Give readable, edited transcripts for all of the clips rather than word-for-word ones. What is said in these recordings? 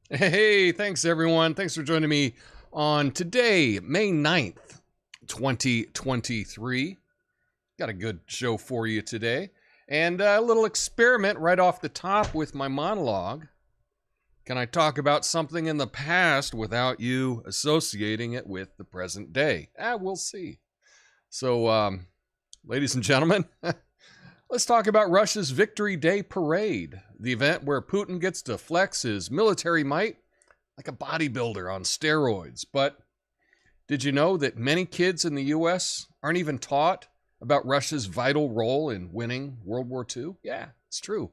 Hey, thanks everyone. Thanks for joining me on today, May 9th, 2023. Got a good show for you today. And a little experiment right off the top with my monologue. Can I talk about something in the past without you associating it with the present day? We'll see. So, ladies and gentlemen, let's talk about Russia's Victory Day Parade, the event where Putin gets to flex his military might like a bodybuilder on steroids. But did you know that many kids in the U.S. aren't even taught about Russia's vital role in winning World War II? Yeah, it's true.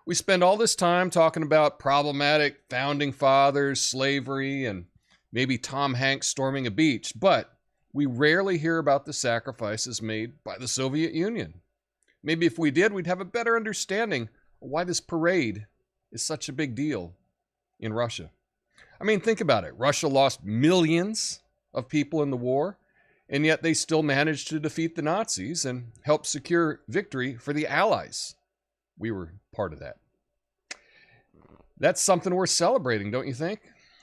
We spend all this time talking about problematic founding fathers, slavery, and maybe Tom Hanks storming a beach, but we rarely hear about the sacrifices made by the Soviet Union. Maybe if we did, we'd have a better understanding of why this parade is such a big deal in Russia. I mean, think about it. Russia lost millions of people in the war, and yet they still managed to defeat the Nazis and help secure victory for the Allies. We were part of that. That's something worth celebrating, don't you think?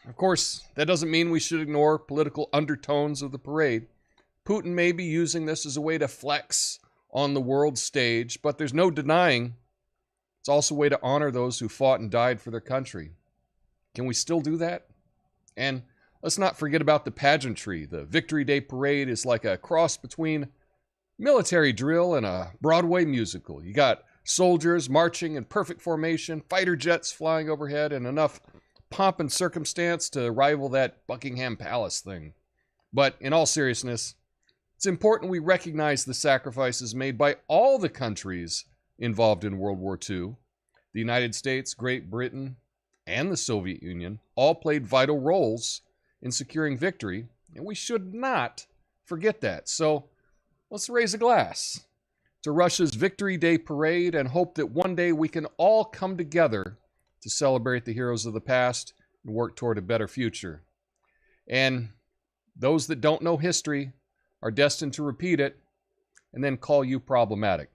Of course, that doesn't mean we should ignore political undertones of the parade. Putin may be using this as a way to flex on the world stage, but there's no denying it's also a way to honor those who fought and died for their country. Can we still do that? And let's not forget about the pageantry. The Victory Day Parade is like a cross between military drill and a Broadway musical. You got soldiers marching in perfect formation, fighter jets flying overhead, and enough pomp and circumstance to rival that Buckingham Palace thing. But in all seriousness, it's important we recognize the sacrifices made by all the countries involved in World War II. The United States, Great Britain, and the Soviet Union all played vital roles in securing victory, and we should not forget that. So let's raise a glass to Russia's Victory Day Parade and hope that one day we can all come together to celebrate the heroes of the past and work toward a better future. And those that don't know history are destined to repeat it and then call you problematic.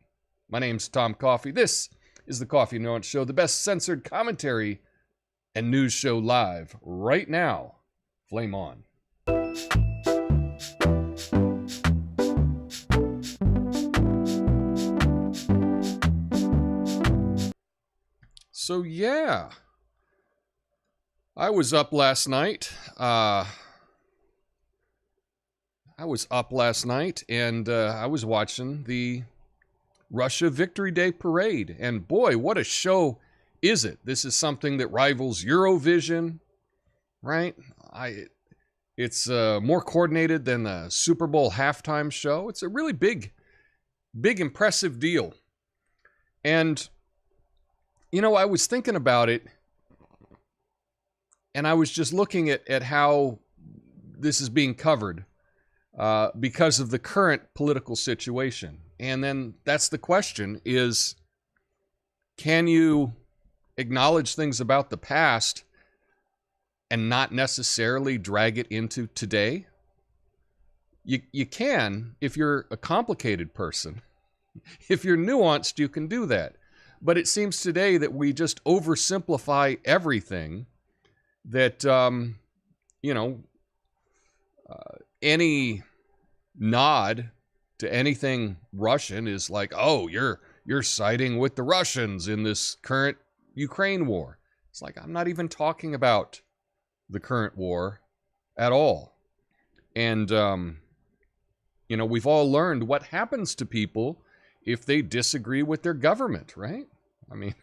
My name's Tom Coffey. This is the Coffee Nuance Show, the best censored commentary and news show live right now. Flame on. So yeah, I was up last night. And I was watching the Russia Victory Day Parade. And boy, what a show is it? This is something that rivals Eurovision, right? It's more coordinated than the Super Bowl halftime show. It's a really big, impressive deal. And, you know, I was thinking about it, and I was just looking at how this is being covered because of the current political situation. And then that's the question is, can you acknowledge things about the past and not necessarily drag it into today? You can if you're a complicated person. If you're nuanced, you can do that. But it seems today that we just oversimplify everything, that, any nod to anything Russian is like, oh, you're siding with the Russians in this current Ukraine war. It's like, I'm not even talking about the current war at all. And, we've all learned what happens to people if they disagree with their government, right? I mean,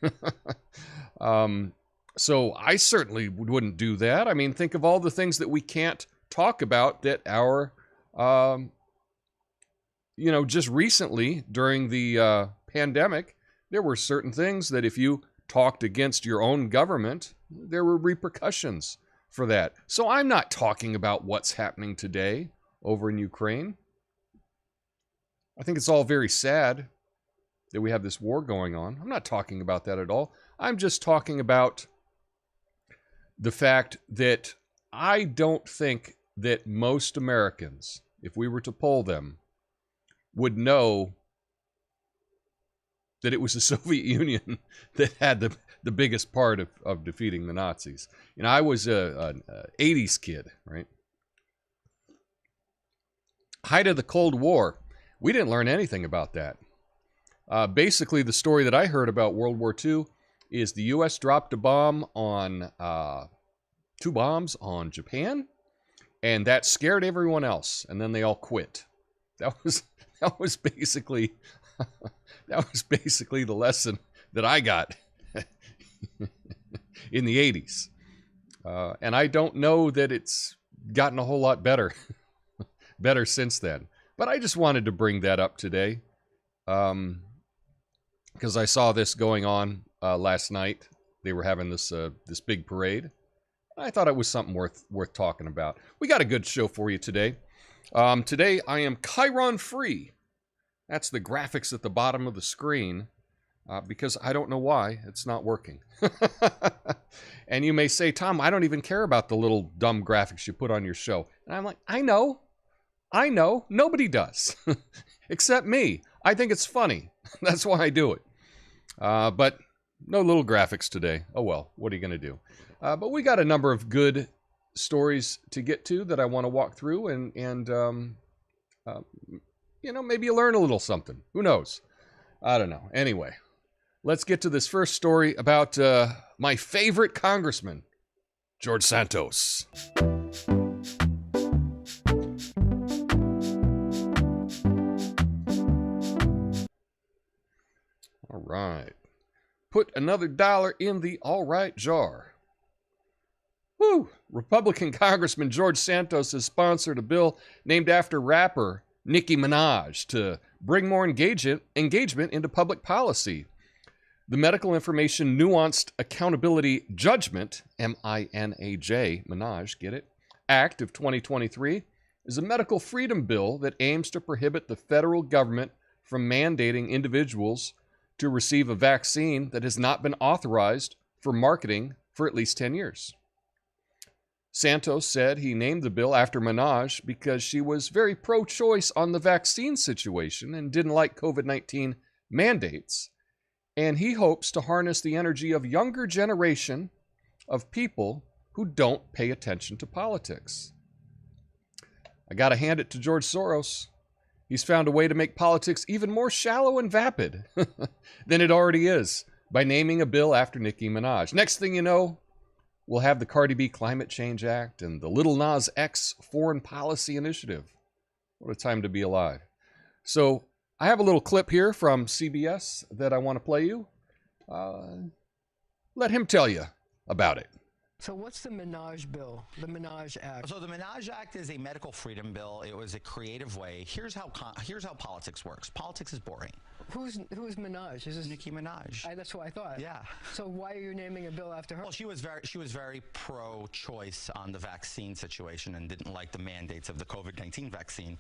so I certainly wouldn't do that. I mean, think of all the things that we can't talk about that our, just recently during the pandemic, there were certain things that if you talked against your own government, there were repercussions for that. So I'm not talking about what's happening today over in Ukraine. I think it's all very sad that we have this war going on. I'm not talking about that at all. I'm just talking about the fact that I don't think that most Americans, if we were to poll them, would know that it was the Soviet Union that had the biggest part of defeating the Nazis. You know, I was an 80s kid, right? Height of the Cold War. We didn't learn anything about that. Basically, the story that I heard about World War II is the U.S. dropped a bomb on, 2 bombs on Japan, and that scared everyone else, and then they all quit. That was basically the lesson that I got in the 80s. And I don't know that it's gotten a whole lot better since then. But I just wanted to bring that up today because I saw this going on last night. They were having this big parade. I thought it was something worth talking about. We got a good show for you today. Today I am Chiron free. That's the graphics at the bottom of the screen because I don't know why it's not working. And you may say, Tom, I don't even care about the little dumb graphics you put on your show. And I'm like, I know. Nobody does except me. I think it's funny. That's why I do it. But no little graphics today. Oh, well, what are you going to do? But we got a number of good stories to get to that I want to walk through and you know, maybe you learn a little something. Who knows? I don't know. Anyway, let's get to this first story about my favorite congressman, George Santos. All right. Put another dollar in the all right jar. Woo! Republican Congressman George Santos has sponsored a bill named after rapper Nicki Minaj to bring more engagement into public policy. The Medical Information Nuanced Accountability Judgment, M-I-N-A-J, Minaj, get it? Act of 2023 is a medical freedom bill that aims to prohibit the federal government from mandating individuals to receive a vaccine that has not been authorized for marketing for at least 10 years. Santos said he named the bill after Minaj because she was very pro-choice on the vaccine situation and didn't like COVID-19 mandates, and he hopes to harness the energy of younger generation of people who don't pay attention to politics. I gotta hand it to George Soros. He's found a way to make politics even more shallow and vapid than it already is by naming a bill after Nicki Minaj. Next thing you know, we'll have the Cardi B Climate Change Act and the Lil Nas X Foreign Policy Initiative. What a time to be alive. So I have a little clip here from CBS that I want to play you. Let him tell you about it. So what's the Minaj bill, the Minaj Act? So the Minaj Act is a medical freedom bill. It was a creative way. Here's how politics works. Politics is boring. Who's Minaj? Is this Nicki Minaj? That's what I thought. Yeah. So why are you naming a bill after her? Well, she was very pro-choice on the vaccine situation and didn't like the mandates of the COVID-19 vaccine.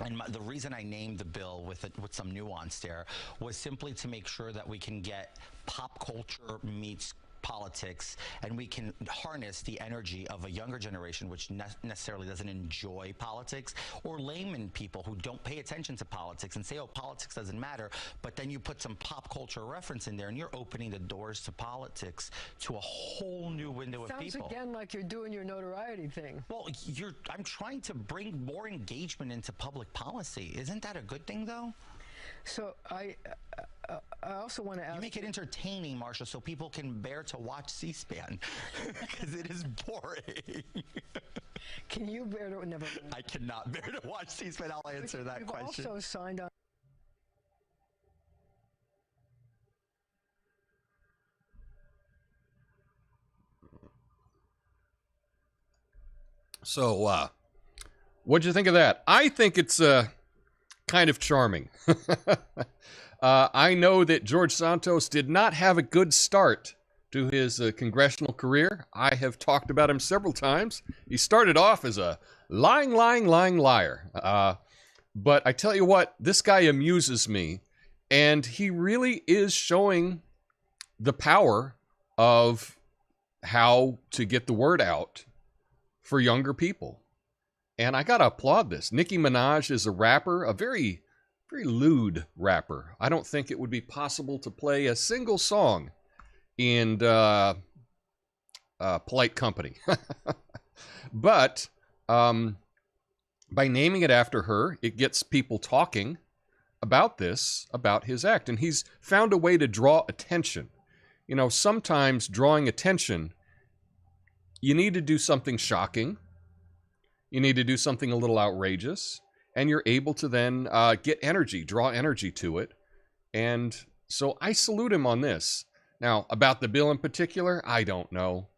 And the reason I named the bill with some nuance there was simply to make sure that we can get pop culture meets politics, and we can harness the energy of a younger generation which necessarily doesn't enjoy politics, or layman people who don't pay attention to politics and say, oh, politics doesn't matter, but then you put some pop culture reference in there and you're opening the doors to politics to a whole new window of people. Sounds again like you're doing your notoriety thing. Well, I'm trying to bring more engagement into public policy. Isn't that a good thing, though? So I also want to ask. You make it entertaining, Marsha, so people can bear to watch C-SPAN, because it is boring. Can you bear to? Never mind. I cannot bear to watch C-SPAN. I'll answer that question. You've also signed on. So, what'd you think of that? I think it's kind of charming. I know that George Santos did not have a good start to his congressional career. I have talked about him several times. He started off as a lying liar. But I tell you what, this guy amuses me, and he really is showing the power of how to get the word out for younger people. And I gotta applaud this. Nicki Minaj is a rapper, a very, very lewd rapper. I don't think it would be possible to play a single song in polite company. But by naming it after her, it gets people talking about this, about his act. And he's found a way to draw attention. You know, sometimes drawing attention, you need to do something shocking. You need to do something a little outrageous. And you're able to then get energy, draw energy to it. And so I salute him on this. Now, about the bill in particular, I don't know.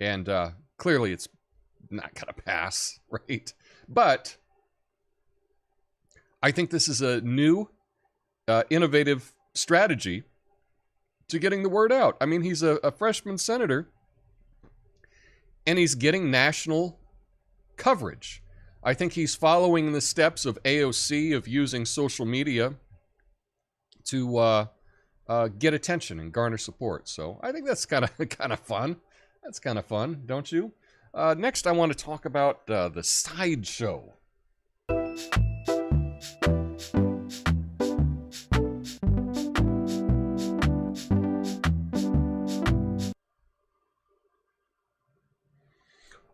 And clearly it's not going to pass, right? But I think this is a new, innovative strategy to getting the word out. I mean, he's a freshman senator, and he's getting national coverage. I think he's following the steps of AOC of using social media to get attention and garner support. So I think that's kind of fun. That's kind of fun, don't you? Next, I want to talk about the Sideshow.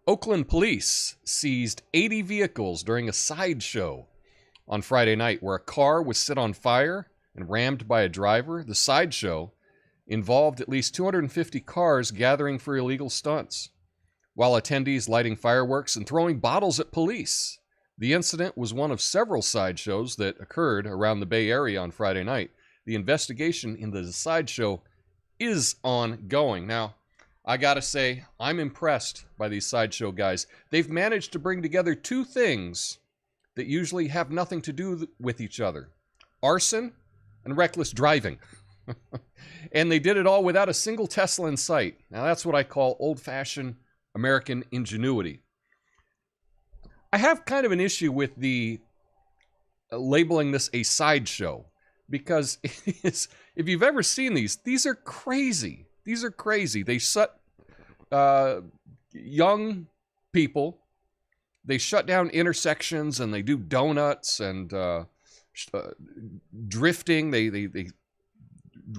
Oakland police seized 80 vehicles during a sideshow on Friday night where a car was set on fire and rammed by a driver. The sideshow involved at least 250 cars gathering for illegal stunts, while attendees lighting fireworks and throwing bottles at police. The incident was one of several sideshows that occurred around the Bay Area on Friday night. The investigation into the sideshow is ongoing. Now, I gotta say, I'm impressed by these sideshow guys. They've managed to bring together two things that usually have nothing to do with each other: arson and reckless driving. And they did it all without a single Tesla in sight. Now, that's what I call old-fashioned American ingenuity. I have kind of an issue with the labeling this a sideshow, because if you've ever seen these are crazy. These are crazy. They shut young people. They shut down intersections and they do donuts and drifting. They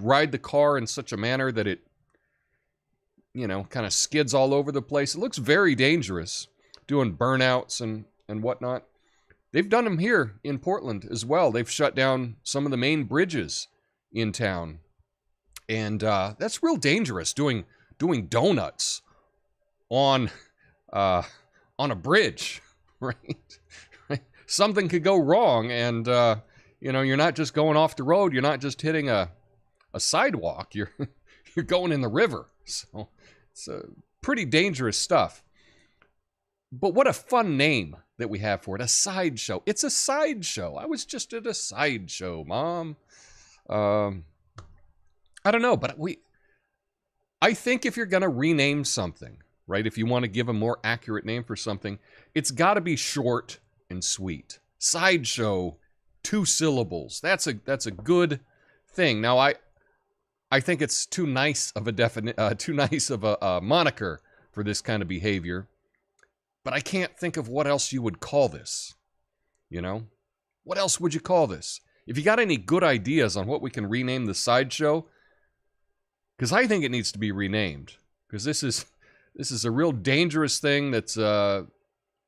ride the car in such a manner that it, you know, kind of skids all over the place. It looks very dangerous, doing burnouts and whatnot. They've done them here in Portland as well. They've shut down some of the main bridges in town. And that's real dangerous, doing donuts on a bridge, right? Something could go wrong, and you know, you're not just going off the road. You're not just hitting a sidewalk. You're going in the river. So it's pretty dangerous stuff. But what a fun name that we have for it, a sideshow. It's a sideshow. I was just at a sideshow, Mom. I don't know, but I think if you're going to rename something, right, if you want to give a more accurate name for something, it's got to be short and sweet. Sideshow, 2 syllables. That's a good thing. Now, I think it's too nice of a moniker for this kind of behavior, but I can't think of what else you would call this. You know, what else would you call this? If you got any good ideas on what we can rename the sideshow, because I think it needs to be renamed. Because this is a real dangerous thing that's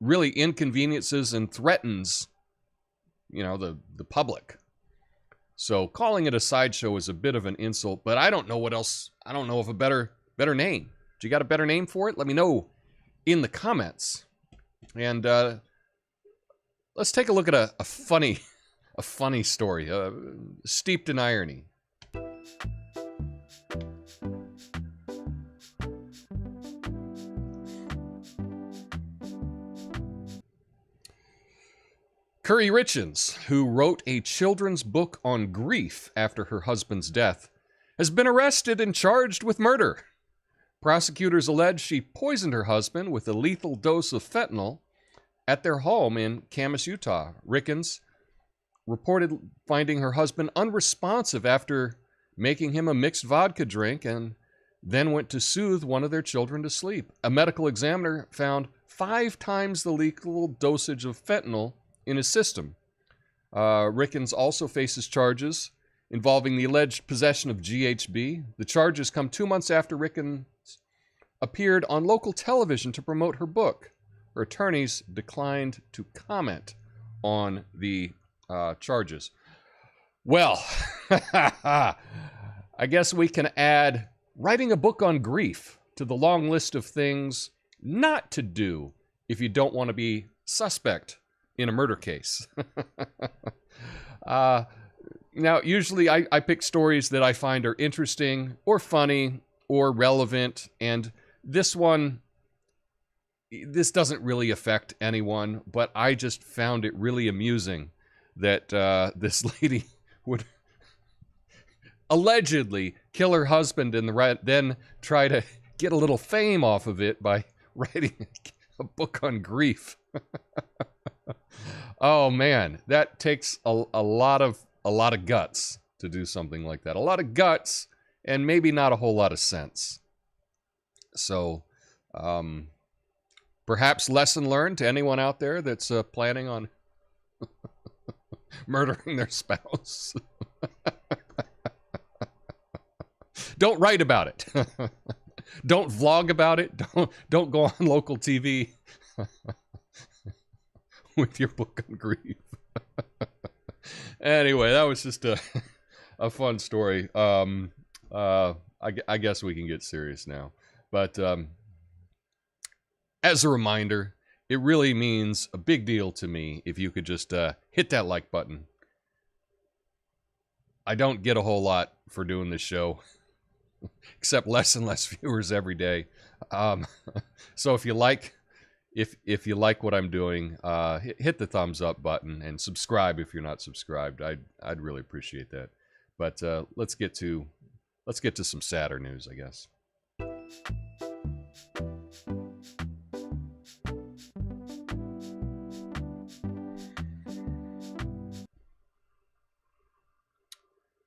really inconveniences and threatens, you know, the public. So calling it a sideshow is a bit of an insult. But I don't know what else. I don't know of a better name. Do you got a better name for it? Let me know in the comments. And let's take a look at a funny story, steeped in irony. Curry Richens, who wrote a children's book on grief after her husband's death, has been arrested and charged with murder. Prosecutors allege she poisoned her husband with a lethal dose of fentanyl at their home in Camas, Utah. Richens reported finding her husband unresponsive after making him a mixed vodka drink and then went to soothe one of their children to sleep. A medical examiner found 5 times the lethal dosage of fentanyl in his system. Rickens also faces charges involving the alleged possession of GHB. The charges come 2 months after Rickens appeared on local television to promote her book. Her attorneys declined to comment on the charges. Well, I guess we can add writing a book on grief to the long list of things not to do if you don't want to be suspect in a murder case. Now, usually I pick stories that I find are interesting or funny or relevant, and this doesn't really affect anyone, but I just found it really amusing that this lady would allegedly kill her husband and then try to get a little fame off of it by writing a book on grief. Oh man, that takes a lot of guts to do something like that. A lot of guts and maybe not a whole lot of sense. So, perhaps lesson learned to anyone out there that's planning on murdering their spouse. Don't write about it. Don't vlog about it. Don't go on local TV with your book on grief. Anyway, that was just a fun story. I guess we can get serious now. But as a reminder, it really means a big deal to me if you could just hit that like button. I don't get a whole lot for doing this show, except less and less viewers every day. So if you like what I'm doing, hit the thumbs up button and subscribe if you're not subscribed. I'd really appreciate that. But let's get to some sadder news, I guess.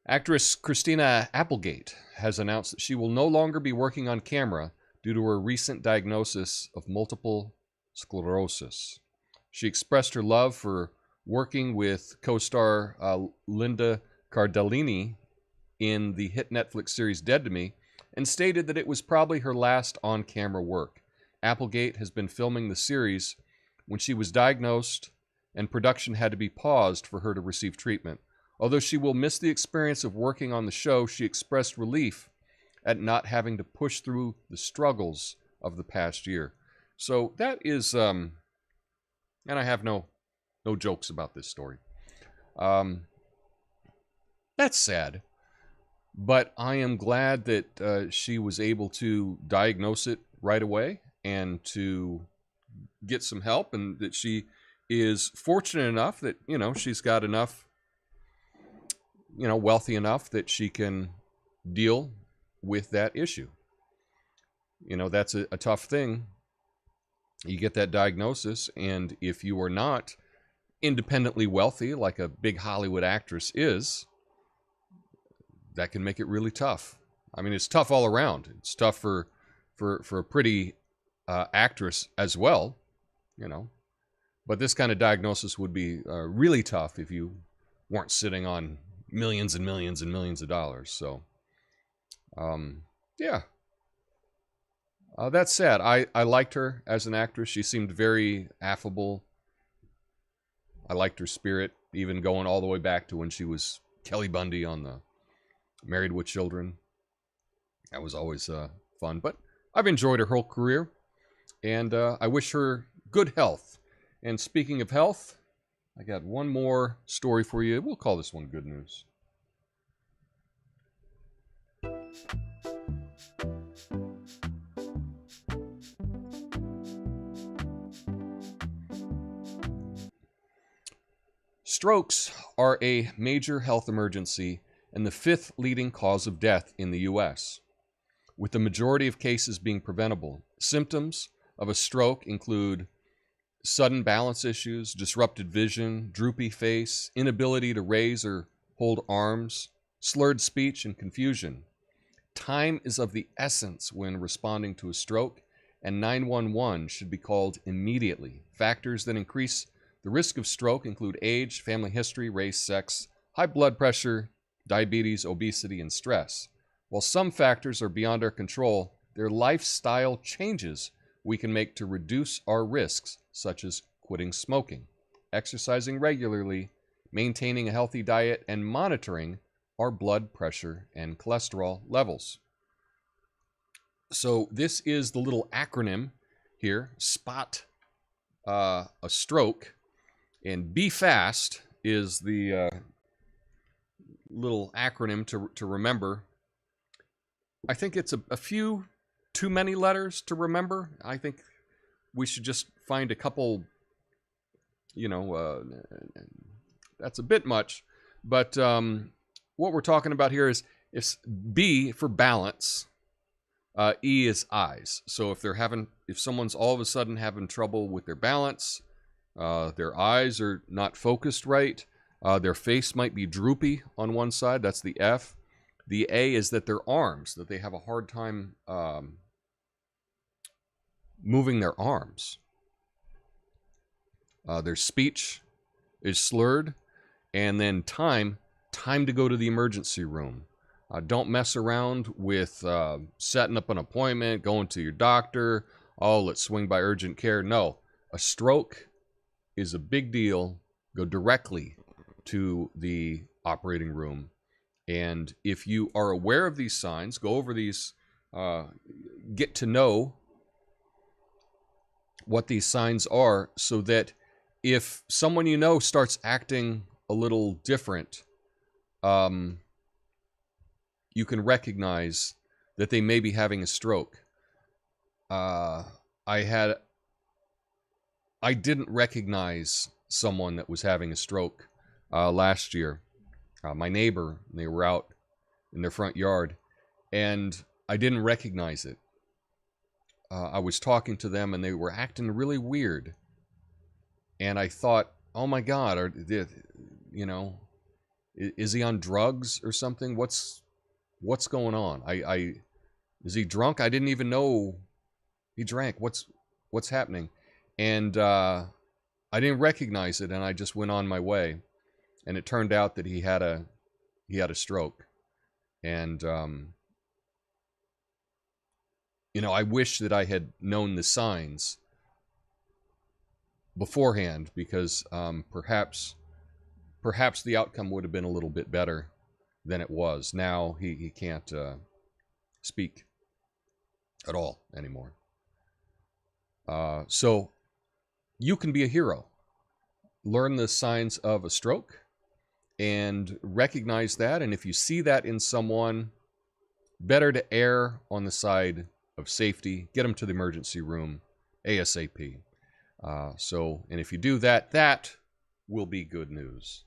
Actress Christina Applegate has announced that she will no longer be working on camera due to her recent diagnosis of multiple sclerosis. She expressed her love for working with co-star Linda Cardellini in the hit Netflix series Dead to Me, and stated that it was probably her last on-camera work. Applegate has been filming the series when she was diagnosed, and production had to be paused for her to receive treatment. Although she will miss the experience of working on the show, she expressed relief at not having to push through the struggles of the past year. So that is, and I have no jokes about this story. That's sad, but I am glad that she was able to diagnose it right away and to get some help, and that she is fortunate enough that, she's got enough, wealthy enough that she can deal with that issue. That's a tough thing. You get that diagnosis, and if you are not independently wealthy like a big Hollywood actress is, that can make it really tough. I mean, it's tough all around. It's tough for a pretty actress as well, But this kind of diagnosis would be really tough if you weren't sitting on millions and millions and millions of dollars. So, yeah. That's sad. I liked her as an actress. She seemed very affable. I liked her spirit, even going all the way back to when she was Kelly Bundy on the Married with Children. That was always fun. But I've enjoyed her whole career, and I wish her good health. And speaking of health, I got one more story for you. We'll call this one good news. Strokes are a major health emergency and the 5th leading cause of death in the U.S., with the majority of cases being preventable. Symptoms of a stroke include sudden balance issues, disrupted vision, droopy face, inability to raise or hold arms, slurred speech, and confusion. Time is of the essence when responding to a stroke, and 911 should be called immediately. Factors that increase the risk of stroke include age, family history, race, sex, high blood pressure, diabetes, obesity, and stress. While some factors are beyond our control, there are lifestyle changes we can make to reduce our risks, such as quitting smoking, exercising regularly, maintaining a healthy diet, and monitoring our blood pressure and cholesterol levels. So this is the little acronym here, SPOT a stroke, and Be Fast is the little acronym to remember. I think it's a few too many letters to remember. I think we should just find a couple, that's a bit much. But what we're talking about here is B for balance, E is eyes. So if someone's all of a sudden having trouble with their balance, their eyes are not focused right, their face might be droopy on one side, that's the F. The A is that their arms, that they have a hard time moving their arms. Their speech is slurred. And then time to go to the emergency room. Don't mess around with setting up an appointment, going to your doctor. Oh, let's swing by urgent care. No, a stroke is a big deal. Go directly to the operating room. And if you are aware of these signs, go over these, get to know what these signs are, so that if someone you know starts acting a little different, you can recognize that they may be having a stroke. I didn't recognize someone that was having a stroke last year. My neighbor, they were out in their front yard, and I didn't recognize it. I was talking to them, and they were acting really weird. And I thought, oh my God, is he on drugs or something? What's going on? Is he drunk? I didn't even know he drank. What's happening? And I didn't recognize it, and I just went on my way. And it turned out that he had a stroke. And I wish that I had known the signs beforehand, because perhaps the outcome would have been a little bit better than it was. Now he can't speak at all anymore. So you can be a hero. Learn the signs of a stroke and recognize that. And if you see that in someone, better to err on the side of safety. Get them to the emergency room ASAP. And if you do that, that will be good news.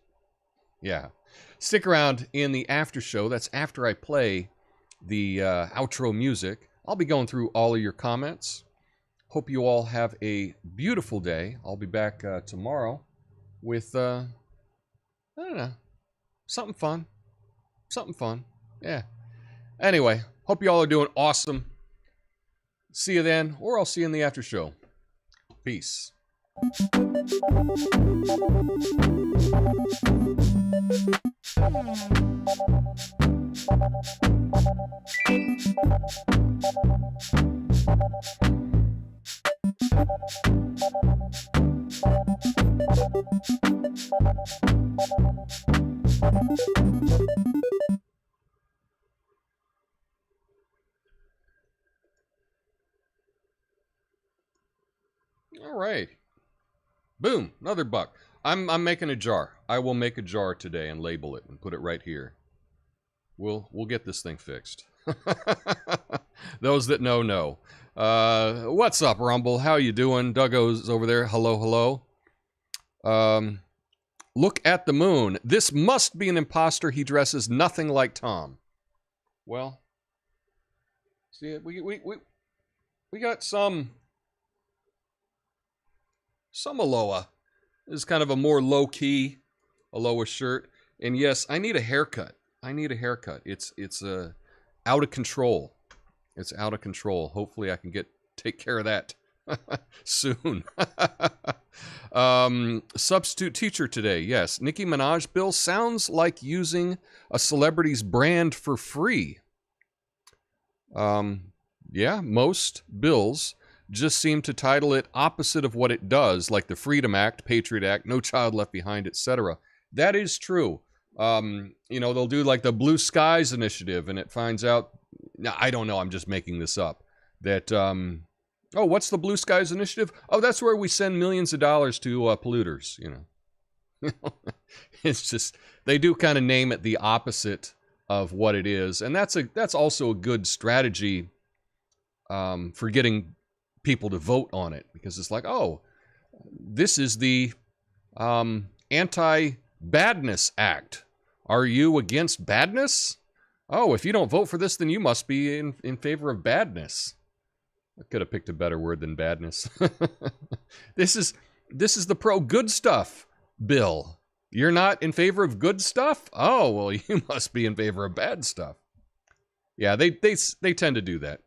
Yeah. Stick around in the after show. That's after I play the outro music. I'll be going through all of your comments. Hope you all have a beautiful day. I'll be back tomorrow with, I don't know, something fun. Something fun. Yeah. Anyway, hope you all are doing awesome. See you then, or I'll see you in the after show. Peace. All right. Boom, another buck. I'm making a jar. I will make a jar today and label it and put it right here. We'll get this thing fixed. Those that know. What's up, Rumble? How you doing? Duggo's over there. Hello. Look at the moon. This must be an imposter. He dresses nothing like Tom. Well, see, we got some Aloha. This is kind of a more low-key Aloha shirt. And yes, I need a haircut. It's out of control. It's out of control. Hopefully I can take care of that soon. Substitute teacher today. Yes. Nicki Minaj bill sounds like using a celebrity's brand for free. Yeah, most bills just seem to title it opposite of what it does, like the Freedom Act, Patriot Act, No Child Left Behind, etc. That is true. They'll do like the Blue Skies Initiative, and it finds out, now I don't know, I'm just making this up, that, what's the Blue Skies Initiative? Oh, that's where we send millions of dollars to polluters, It's just, they do kind of name it the opposite of what it is. And that's also a good strategy for getting people to vote on it, because it's like, oh, this is the Anti-Badness Act. Are you against badness? Oh, if you don't vote for this, then you must be in favor of badness. I could have picked a better word than badness. This is the pro-good stuff bill. You're not in favor of good stuff? Oh, well, you must be in favor of bad stuff. Yeah, they tend to do that.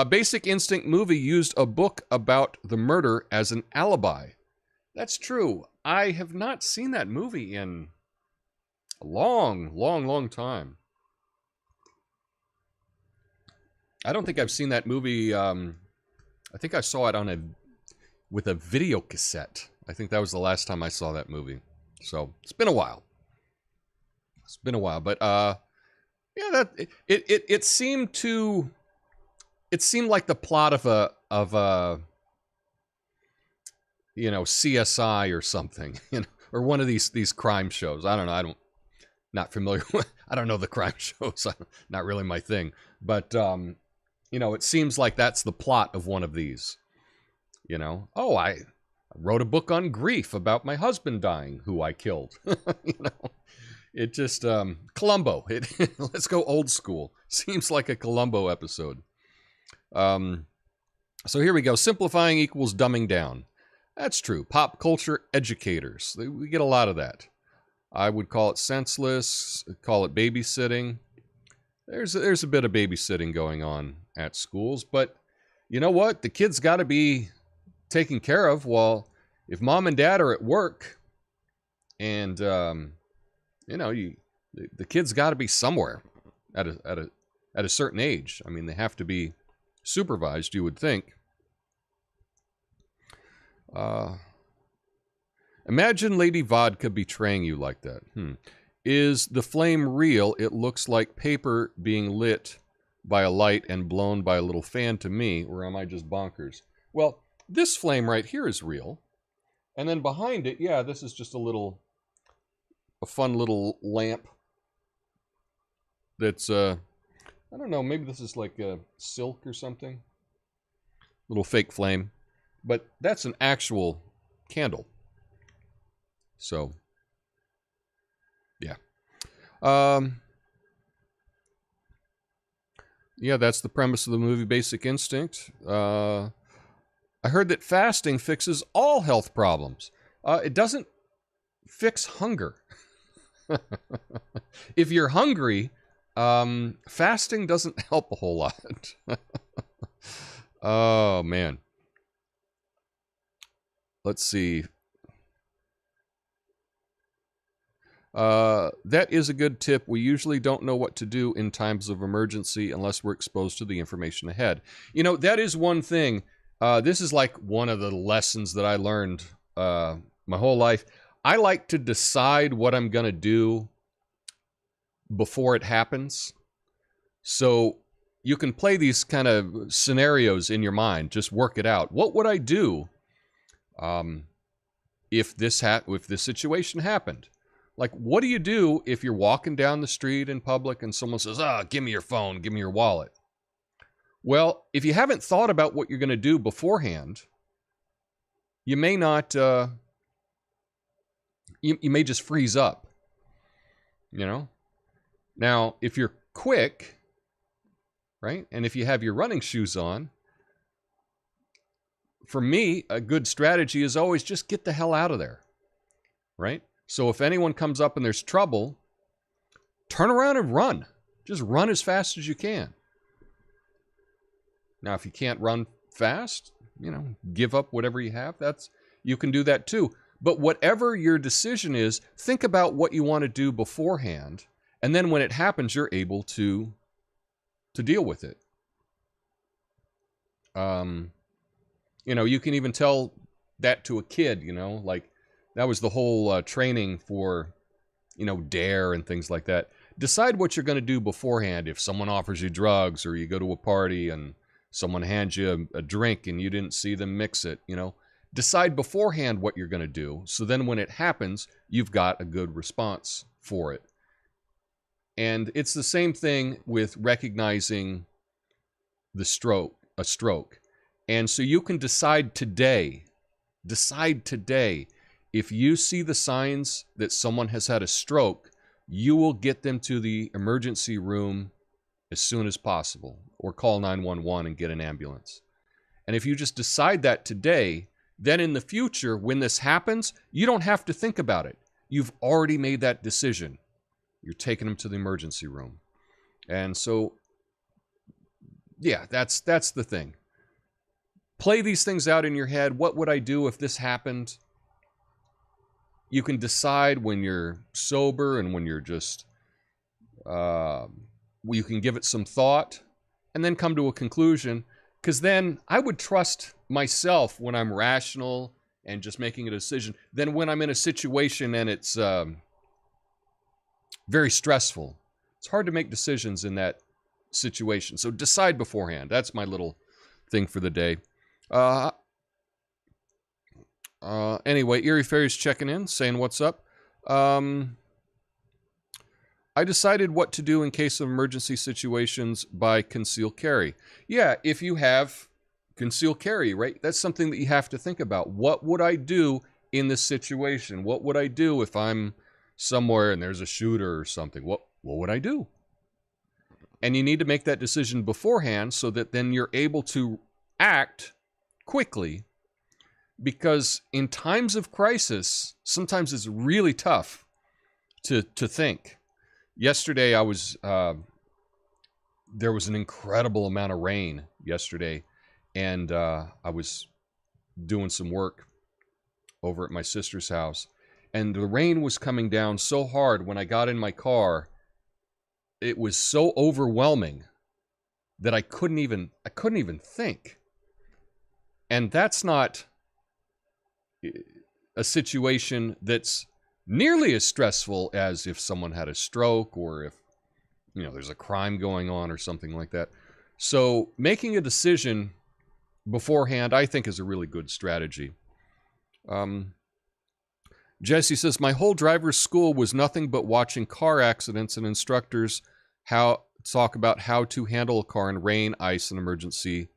Basic Instinct movie used a book about the murder as an alibi. That's true. I have not seen that movie in a long time. I don't think I've seen that movie. I think I saw it with a video cassette. I think that was the last time I saw that movie. So it's been a while. But yeah, it seemed like the plot of a CSI or something, or one of these crime shows. I don't know. Not familiar with, I don't know the crime shows. Not really my thing. But it seems like that's the plot of one of these. Oh, I wrote a book on grief about my husband dying, who I killed. It just Columbo. Let's go old school. Seems like a Columbo episode. So here we go. Simplifying equals dumbing down. That's true. Pop culture educators. We get a lot of that. I would call it senseless, call it babysitting. There's a bit of babysitting going on at schools, but you know what? The kids got to be taken care of. Well, if mom and dad are at work, and the kids got to be somewhere at a certain age. I mean, they have to be supervised, you would think. Imagine Lady Vodka betraying you like that. Is the flame real? It looks like paper being lit by a light and blown by a little fan to me, or am I just bonkers? Well, this flame right here is real. And then behind it, yeah, this is just a fun little lamp that's, I don't know, maybe this is like a silk or something. Little fake flame. But that's an actual candle. So, yeah. Yeah, that's the premise of the movie Basic Instinct. I heard that fasting fixes all health problems. It doesn't fix hunger. If you're hungry, fasting doesn't help a whole lot. Oh, man. Let's see. That is a good tip. We usually don't know what to do in times of emergency unless we're exposed to the information ahead. That is one thing. This is like one of the lessons that I learned my whole life. I like to decide what I'm going to do before it happens. So you can play these kind of scenarios in your mind. Just work it out. What would I do if this situation happened? Like, what do you do if you're walking down the street in public and someone says, give me your phone, give me your wallet? Well, if you haven't thought about what you're going to do beforehand, you may not, you may just freeze up, Now, if you're quick, right, and if you have your running shoes on, for me, a good strategy is always just get the hell out of there, right? So if anyone comes up and there's trouble, turn around and run. Just run as fast as you can. Now, if you can't run fast, give up whatever you have. You can do that too. But whatever your decision is, think about what you want to do beforehand. And then when it happens, you're able to deal with it. You can even tell that to a kid, like that was the whole training for, DARE and things like that. Decide what you're going to do beforehand. If someone offers you drugs or you go to a party and someone hands you a drink and you didn't see them mix it, decide beforehand what you're going to do. So then when it happens, you've got a good response for it. And it's the same thing with recognizing a stroke. And so you can decide today, if you see the signs that someone has had a stroke, you will get them to the emergency room as soon as possible, or call 911 and get an ambulance. And if you just decide that today, then in the future, when this happens, you don't have to think about it. You've already made that decision. You're taking them to the emergency room. And so, yeah, that's the thing. Play these things out in your head. What would I do if this happened? You can decide when you're sober and when you're just, you can give it some thought and then come to a conclusion. Because then I would trust myself when I'm rational and just making a decision. Then when I'm in a situation and it's very stressful, it's hard to make decisions in that situation. So decide beforehand. That's my little thing for the day. Anyway, Erie Ferry's checking in, saying what's up. I decided what to do in case of emergency situations by conceal carry. Yeah, if you have conceal carry, right? That's something that you have to think about. What would I do in this situation? What would I do if I'm somewhere and there's a shooter or something? What would I do? And you need to make that decision beforehand so that then you're able to act quickly, because in times of crisis, sometimes it's really tough to think. Yesterday, there was an incredible amount of rain yesterday, and I was doing some work over at my sister's house, and the rain was coming down so hard. When I got in my car, it was so overwhelming that I couldn't even think. And that's not a situation that's nearly as stressful as if someone had a stroke or if, there's a crime going on or something like that. So making a decision beforehand, I think, is a really good strategy. Jesse says, my whole driver's school was nothing but watching car accidents and instructors talk about how to handle a car in rain, ice, and emergency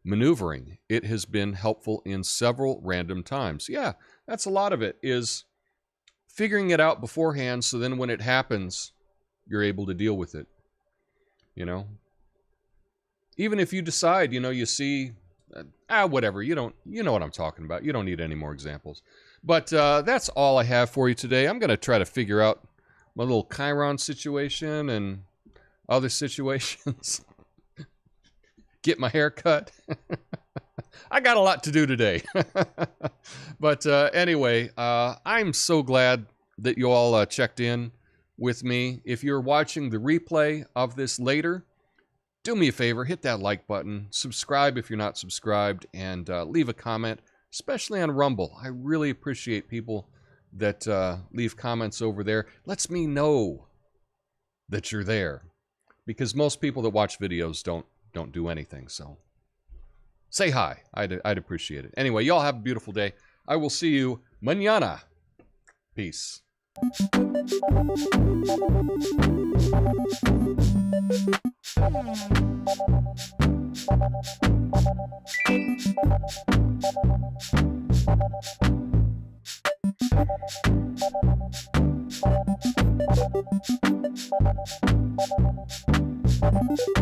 maneuvering. It has been helpful in several random times. Yeah, that's a lot of it, is figuring it out beforehand, so then when it happens, you're able to deal with it. Even if you decide, you see, whatever, you know what I'm talking about. You don't need any more examples. But that's all I have for you today. I'm going to try to figure out my little Chiron situation and other situations. Get my hair cut. I got a lot to do today. But anyway, I'm so glad that you all checked in with me. If you're watching the replay of this later, do me a favor, hit that like button, subscribe if you're not subscribed, and leave a comment, especially on Rumble. I really appreciate people that leave comments over there. Lets me know that you're there, because most people that watch videos don't do anything. So say hi. I'd appreciate it. Anyway, y'all have a beautiful day. I will see you mañana. Peace.